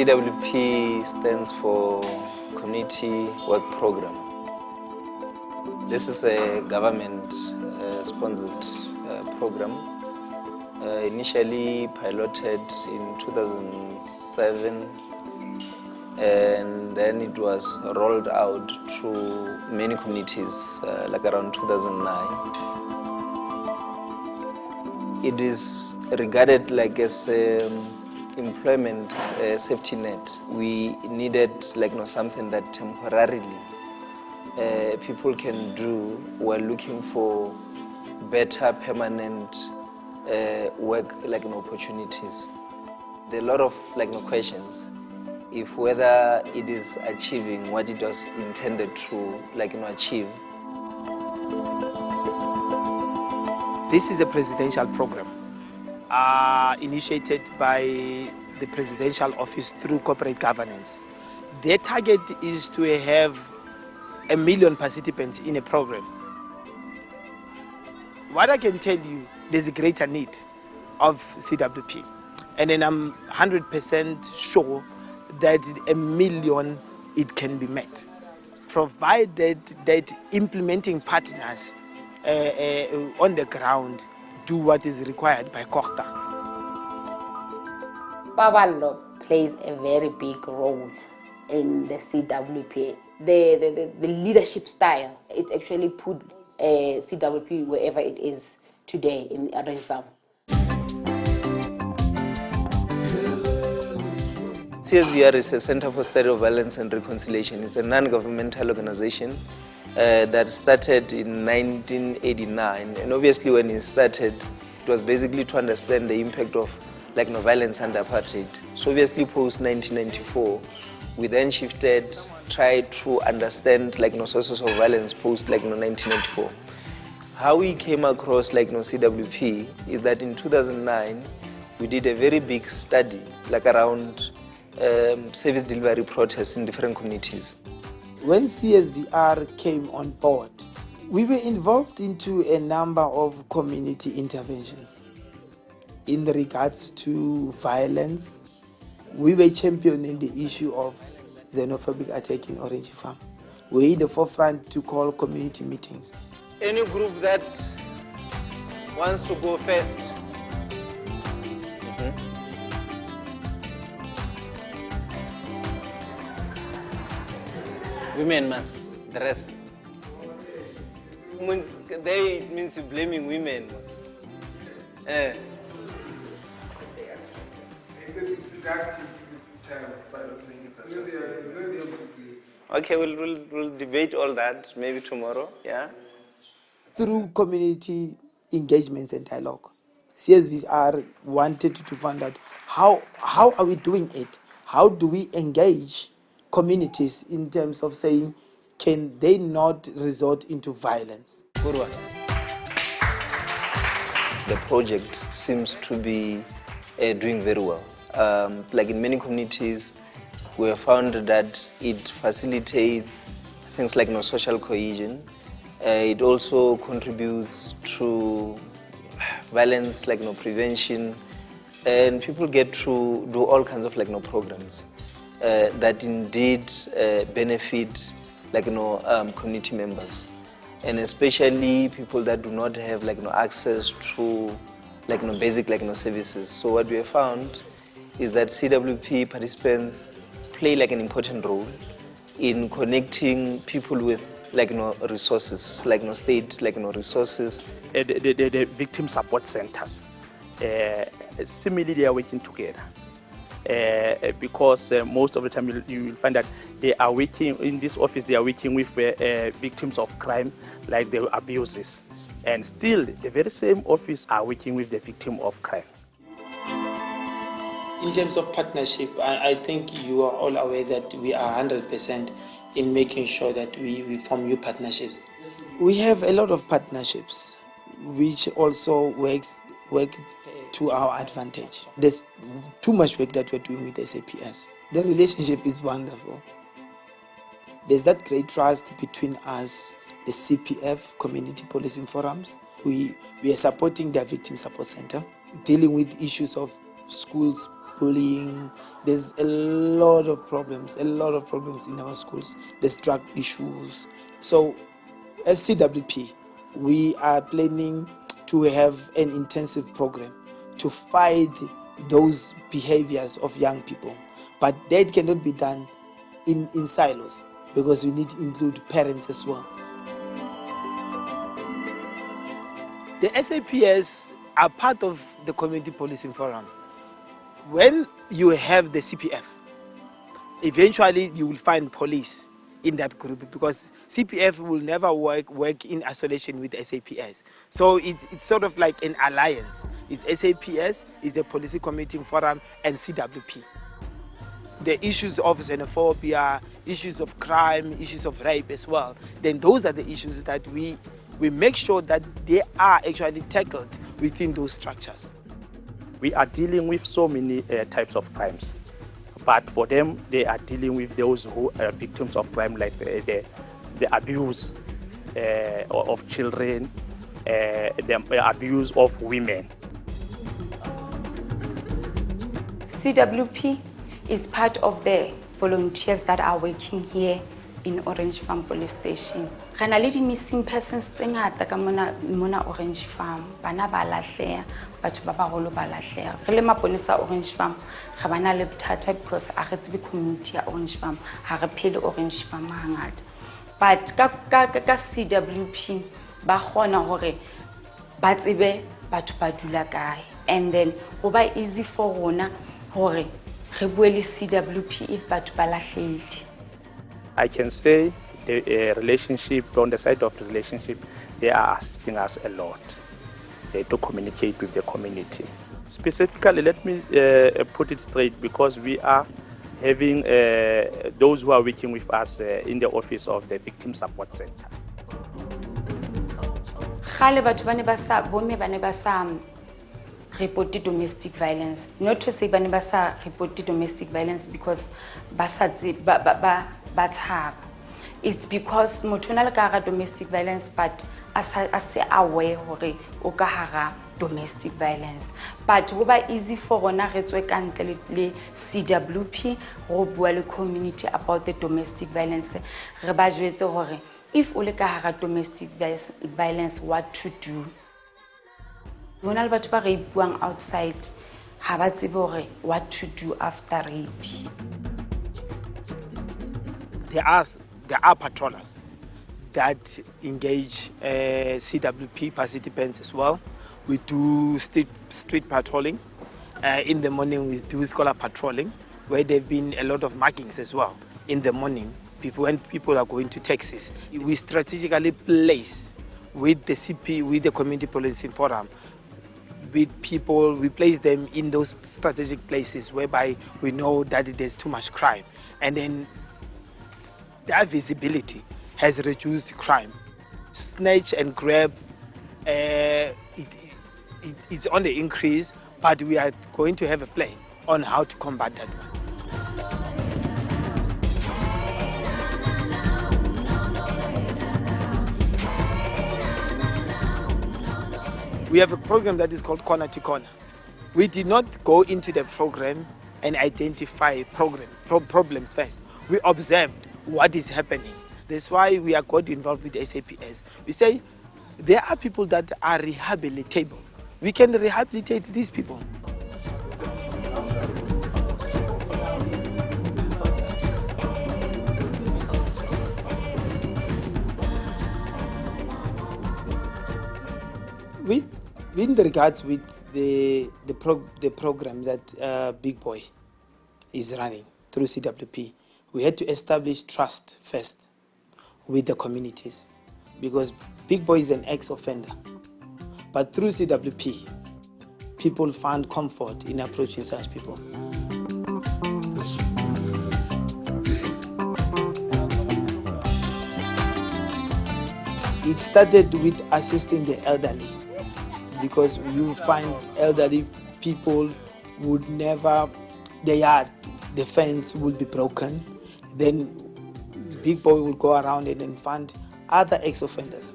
CWP stands for Community Work Program. This is a government-sponsored program, initially piloted in 2007, and then it was rolled out to many communities, like around 2009. It is regarded like as employment safety net. We needed something that temporarily people can do while looking for better permanent work opportunities. There are a lot of questions if whether it is achieving what it was intended to achieve. This is a presidential program initiated by the Presidential Office through corporate governance. Their target is to have 1 million participants in a program. What I can tell you, there's a greater need of CWP. And then I'm 100% sure that 1 million, it can be met, provided that implementing partners on the ground do what is required by Kochta. Babalo plays a very big role in the CWP. The leadership style, it actually put CWP wherever it is today in the Orange Farm. CSVR is a Center for Study of Violence and Reconciliation. It's a non-governmental organization that started in 1989. And obviously when it started, it was basically to understand the impact of violence under apartheid. So obviously post-1994, we then shifted, tried to understand sources of violence post-1994. How we came across CWP is that in 2009, we did a very big study around service delivery protests in different communities. When CSVR came on board, we were involved into a number of community interventions in regards to violence. We were championing the issue of xenophobic attack in Orange Farm. We're in the forefront to call community meetings. Any group that wants to go first. Women must dress. It means you're blaming women. It's seductive terms, but it's okay, we'll debate all that maybe tomorrow, yeah? Through community engagements and dialogue, CSVR wanted to find out how are we doing it? How do we engage communities in terms of saying, can they not resort into violence? The project seems to be doing very well. In many communities, we have found that it facilitates things like social cohesion. It also contributes to violence prevention, and people get to do all kinds of programs that indeed benefit community members, and especially people that do not have access to basic services. So what we have found is that CWP participants play an important role in connecting people with resources, state resources. The victim support centers, similarly they are working together. Because most of the time you will find that they are working in this office, they are working with victims of crime, like the abuses, and still the very same office are working with the victim of crimes. In terms of partnership, I think you are all aware that we are 100% in making sure that we form new partnerships. We have a lot of partnerships which also work to our advantage. There's too much work that we're doing with SAPS. The relationship is wonderful. There's that great trust between us, the CPF, Community Policing Forums. We are supporting their victim support center, dealing with issues of schools bullying. There's a lot of problems in our schools. There's drug issues. So as CWP, we are planning to have an intensive program to fight those behaviors of young people. But that cannot be done in silos, because we need to include parents as well. The SAPS are part of the Community Policing Forum. When you have the CPF, eventually you will find police in that group, because CPF will never work in isolation with SAPS. So it's sort of like an alliance. It's SAPS, it's the Policing Community Forum, and CWP. The issues of xenophobia, issues of crime, issues of rape as well, then those are the issues that we make sure that they are actually tackled within those structures. We are dealing with so many types of crimes, but for them, they are dealing with those who are victims of crime, like the abuse of children, the abuse of women. CWP is part of the volunteers that are working here in Orange Farm Police Station. Re na le di-missing persons tse ngata ka mona Orange Farm. Bana ba lahleha, batho ba baholo ba lahleha. Re le maponesa Orange Farm, ga bana le bothata because a re tsebe community ya Orange Farm, ha re phele Orange Farm hangata. But ka CWP ba kgona hore ba tsebe batho ba dula kae, and then go ba easy for rona hore re bue le CWP if batho ba lahlehile. I can say the relationship, on the side of the relationship, they are assisting us a lot to communicate with the community. Specifically, let me put it straight, because we are having those who are working with us in the office of the Victim Support Center. Khale batho bane ba sa bomme bane ba sa report domestic violence. Not to say bane ba sa report domestic violence because ba tshaba. It's because motho o na le ka hara domestic violence, but as aware hore o ka hara domestic violence. But go ba easy for rona re tswe ka ntle le CWP go bua le community about the domestic violence. Re ba jwetse hore if o le ka hara domestic violence, what to do. Hona le batho ba re buang outside ha ba tsebe hore what to do after rape. There are patrollers that engage CWP participants as well. We do street patrolling. In the morning we do scholar patrolling, where there have been a lot of markings as well. In the morning, when people are going to taxis, we strategically place with the Community Policing Forum, with people, we place them in those strategic places whereby we know that there's too much crime. And then that visibility has reduced crime. Snatch and grab, it's on the increase, but we are going to have a plan on how to combat that one. We have a program that is called Corner to Corner. We did not go into the program and identify problems first. We observed what is happening. That's why we are got involved with SAPS. We say there are people that are rehabilitable. We can rehabilitate these people. In regards with the program that Big Boy is running through CWP, we had to establish trust first with the communities, because Big Boy is an ex-offender. But through CWP, people found comfort in approaching such people. It started with assisting the elderly, because you find elderly people would never, the fence would be broken. Then Big Boy will go around and then find other ex-offenders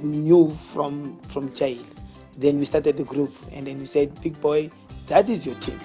new from jail. Then we started the group, and then we said, Big Boy, that is your team.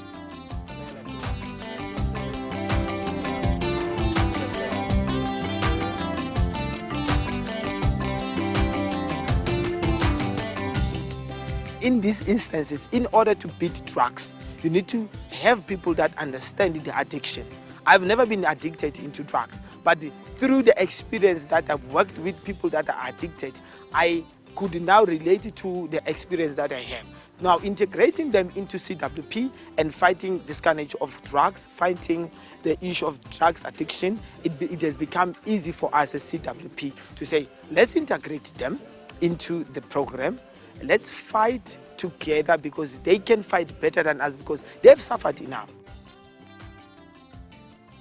in these instances, in order to beat drugs, you need to have people that understand the addiction. I've never been addicted into drugs, but through the experience that I've worked with people that are addicted, I could now relate to the experience that I have. Now, integrating them into CWP and fighting this carnage of drugs, fighting the issue of drugs addiction, it has become easy for us as CWP to say, let's integrate them into the program. Let's fight together because they can fight better than us because they've suffered enough.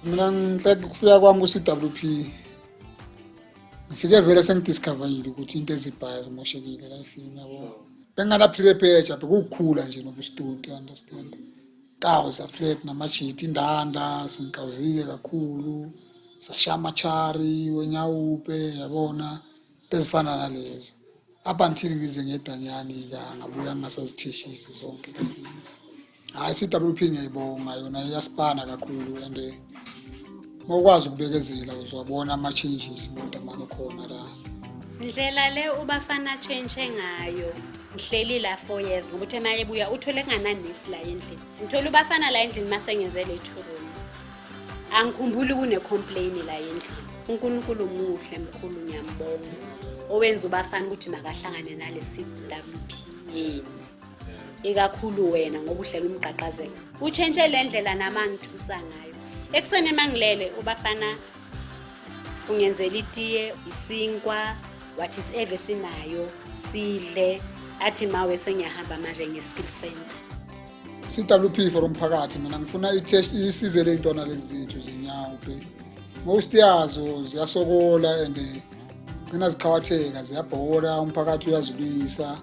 Mina ngicela ukufika kwami ku-CWP ngifike vele sengidiscoverile ukuthi into ezibhaya zimoshekile lifini yabo. Bengingana-prepare nje bekukhula nje nobu-student, understand. Kawu saflet namajiti indanda sinkawuzile kakhulu sashaya amachari wenyawupe yabona bezifana nalezo. Up until ngize ngedanyani-ka ngabuya ngingasazitheshisi zonke lezi. Hayi CWP ngiyayibonga yona iyasipana kakhulu and mokwazi ukubekezela uzobona ama-changes modamani khona la. Ndlela le ubafana change ngayo ngihleli la 4 years ngoba uthe mayebuya uthole kungananesi la endlini. Ngithola ubafana la endlini masengenzele 2 room. Angikhumbuli kune complain la endlini. uNkulunkulu muhle mkhulu ngiyambonga. Owenza ubafana ukuthi makahlangane nale CWP yini. Ikakhulu wena ngoba uhlela umqaqazelo. Uchange le ndlela namangithusa ngayo. Eksene mangilele ubafana ungenzela itiye isinkwa what is ever sinayo sidle athi mawe sengiyahamba manje ngeskill center. CWP for umphakathi mina ngifuna i-test isize le ntwana lezi zethu zinyawo pe. Most yazo ziyasokola and gcina zikhawatheka ziyabhola umphakathi uyazilwisa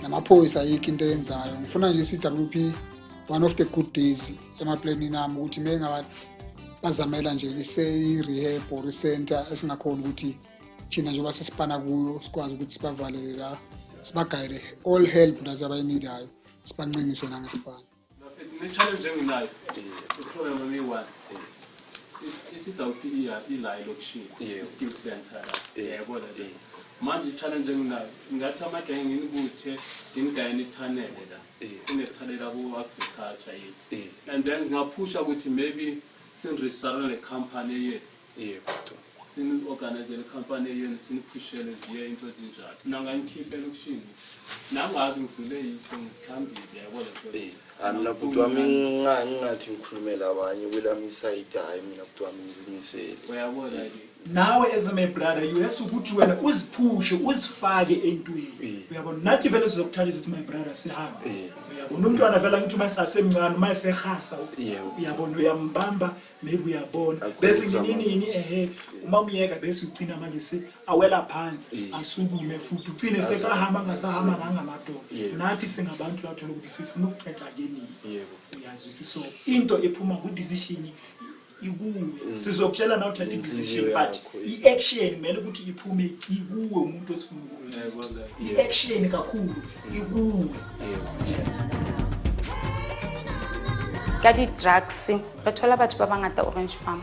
namaphoyisa ayikho into eyenzayo. Ngifuna nje i-CWP one of the good days emaplanini nami ukuthi menga bazamela nje ise-rehab or center esingakhona ukuthi thina njengoba sesipana kuyo sikwazi ukuthi sibavalele la sibagayele all help nazo abayinidayo sibancengise nangesipana. Ne-challenge enginayo ikhona noma iyi-1 i-CWP ila elokishini i-skill center la yabona le manje i-challenge enginayo ngathi amagenge nginibuthe nginigayene ithanele la kunethanela ku-agriculture yini and then ngingaphusha ukuthi maybe sinirejistare ne-company yethu sin-organize le-company yenu siniphushele nje into ezinjalo nanganikhiphe elokishini nangazi ngivule yiso ngizikhambile yabona mina bhuti wami ngingathi ngikhulumela abanye kwelami isayidi hayi mina bhuti wami ngizimisele uyabona nawe as my brother you have to ukuthi wena uziphushe uzifake entweni uyabona nathi vele sizokuthatha isithi my brother sihambe uyabona umntwana vele ngithi mayisasemncane mayisehasa uyabona uyambamba maybe uyabona bese nginini uma umyeka bese ugcina manje awela phansi asukume futhi ugcine sekahamba ngasahamba nangamadoda nathi singabantu lathola ukuthi sifuna ukucetha kenini uyazwisa so into ephuma ku decision ikuwe sizokutshela na uthatha i-decision but i-action kumele ukuthi iphume ikuwe umuntu osifuna ukwenza i-action kakhulu ikuwe ka di-drugs ba thola batho ba bangata Orange Farm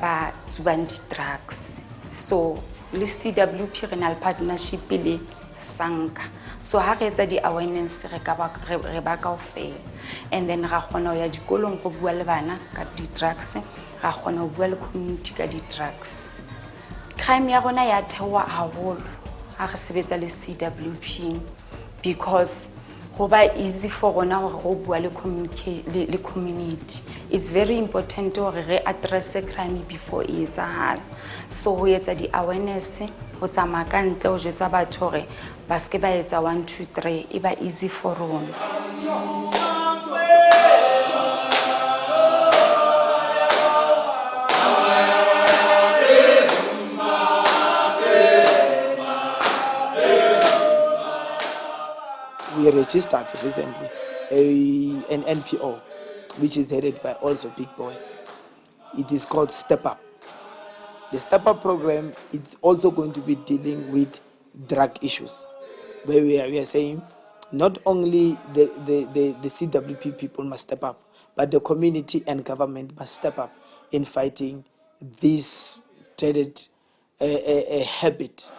ba tsubang di-drugs so le CWP re na le partnership le Sanka so ha re etsa di-awareness re ba kaofela and then ra kgona ho ya dikolong go bua le bana ka di-drugs ra kgona ho bua le community ka di-drugs. Crime ya rona ya thewa haholo ha re sebetsa le CWP because go ba easy for rona gore go bua le community. It's very important gore re address crime before e etsahala so ho etsa di-awareness go tsamaya ka ntle go jetsa batho gore ba ske ba etsa 1 2 3 e ba easy for rona. We registered recently an NPO which is headed by also Big Boy. It is called Step Up. The Step Up program is also going to be dealing with drug issues, where we are saying not only the CWP people must step up, but the community and government must step up in fighting this dreaded habit.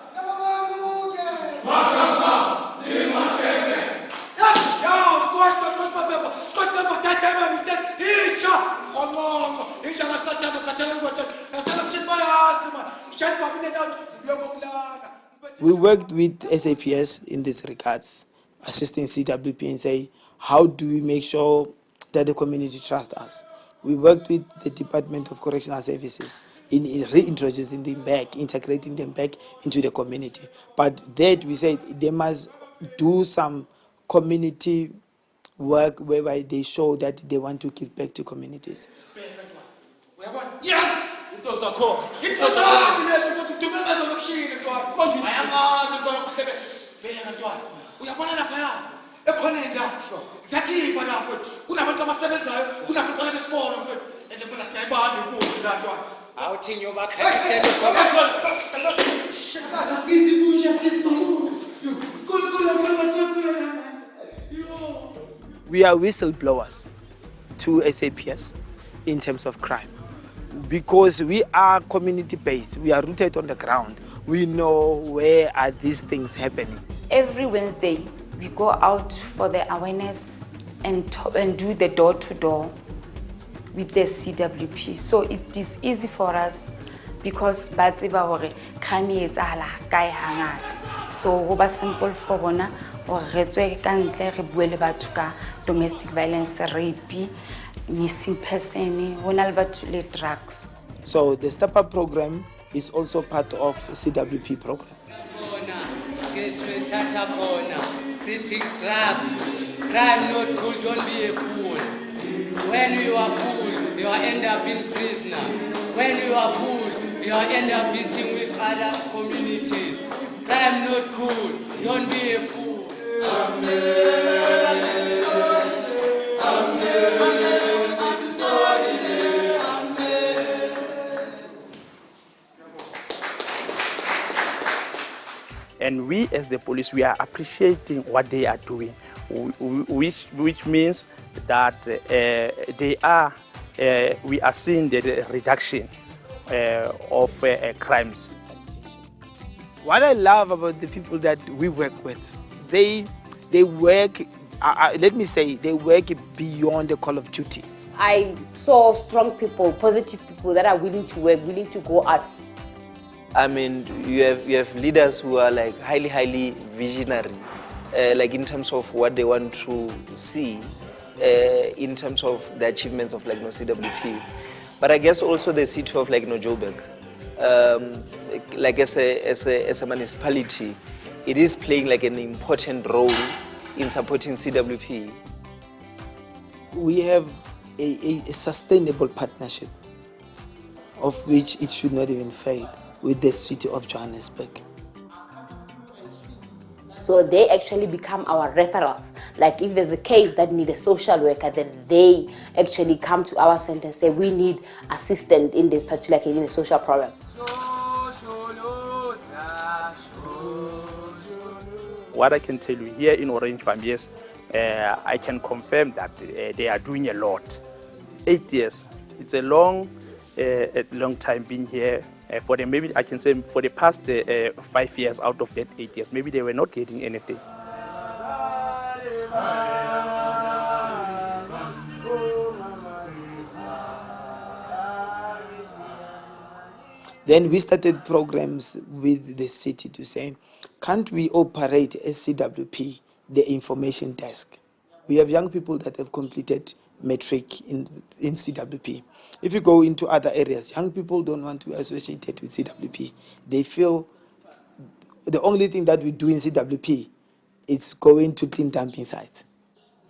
We worked with SAPS in these regards, assisting CWP and say, how do we make sure that the community trusts us? We worked with the Department of Correctional Services in reintroducing them back, integrating them back into the community. But that we said they must do some community work whereby they show that they want to give back to communities. Yes! It was a call. It was We are whistleblowers to SAPS in terms of crime. Because we are community-based, we are rooted on the ground. We know where are these things happening. Every Wednesday, we go out for the awareness and do the door-to-door with the CWP. So it is easy for us because batsiba hore crime e etsahala kae hangata. So go ba simple for bona hore re tswe ka ntle re bue le batho ka domestic violence, rape, missing person, hona le batho le drugs. So the Step Up program is also part of CWP program. Sitting drugs, crime not cool, don't be a fool. When you are fool, you end up in prisoner. When you are fool, you end up eating with other communities. Crime not cool, don't be a fool. Amen. And we as the police, we are appreciating what they are doing, which means that we are seeing the reduction of crimes. What I love about the people that we work with, they work, let me say, they work beyond the call of duty. I saw strong people, positive people that are willing to work, willing to go out. I mean, you have leaders who are like highly visionary, like in terms of what they want to see, in terms of the achievements of like CWP. But I guess also the city of like Joburg, like as a municipality, it is playing like an important role in supporting CWP. We have a sustainable partnership of which it should not even fail with the city of Johannesburg. So they actually become our referrals. Like if there's a case that needs a social worker, then they actually come to our center and say, we need assistance in this particular case, in a social problem. What I can tell you here in Orange Farm, yes, I can confirm that they are doing a lot. 8 years, it's a long time being here. For them, maybe I can say for the past 5 years out of that 8 years, maybe they were not getting anything. Then we started programs with the city to say, can't we operate as CWP, the information desk? We have young people that have completed matric in CWP. If you go into other areas, young people don't want to be associated with CWP. They feel the only thing that we do in CWP is going to clean dumping sites.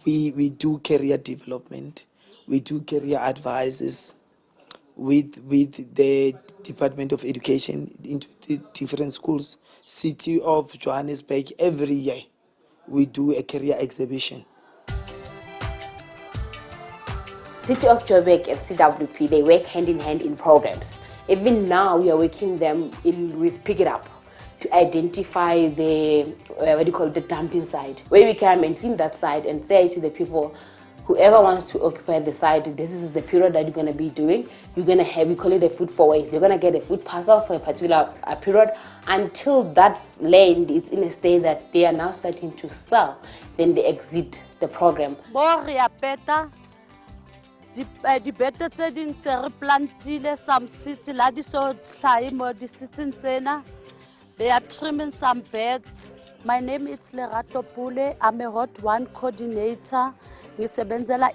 We do career development, we do career advices with the Department of Education into the different schools. City of Johannesburg, every year we do a career exhibition. City of Joburg and CWP, they work hand in hand in programs. Even now, we are working them with Pick It Up to identify the, the dumping site, where we come and clean that site and say to the people, whoever wants to occupy the site, this is the period that you're going to be doing. You're going to have, we call it a food for waste. You're going to get a food parcel for a particular period until that land is in a state that they are now starting to sell. Then they exit the program. dibete tse ding se re plantile some seeds la di so hlahe mo di seeds tsena. They are trimming some beds. My name is Lerato Pule. I'm a Hot One coordinator. Ngisebenzela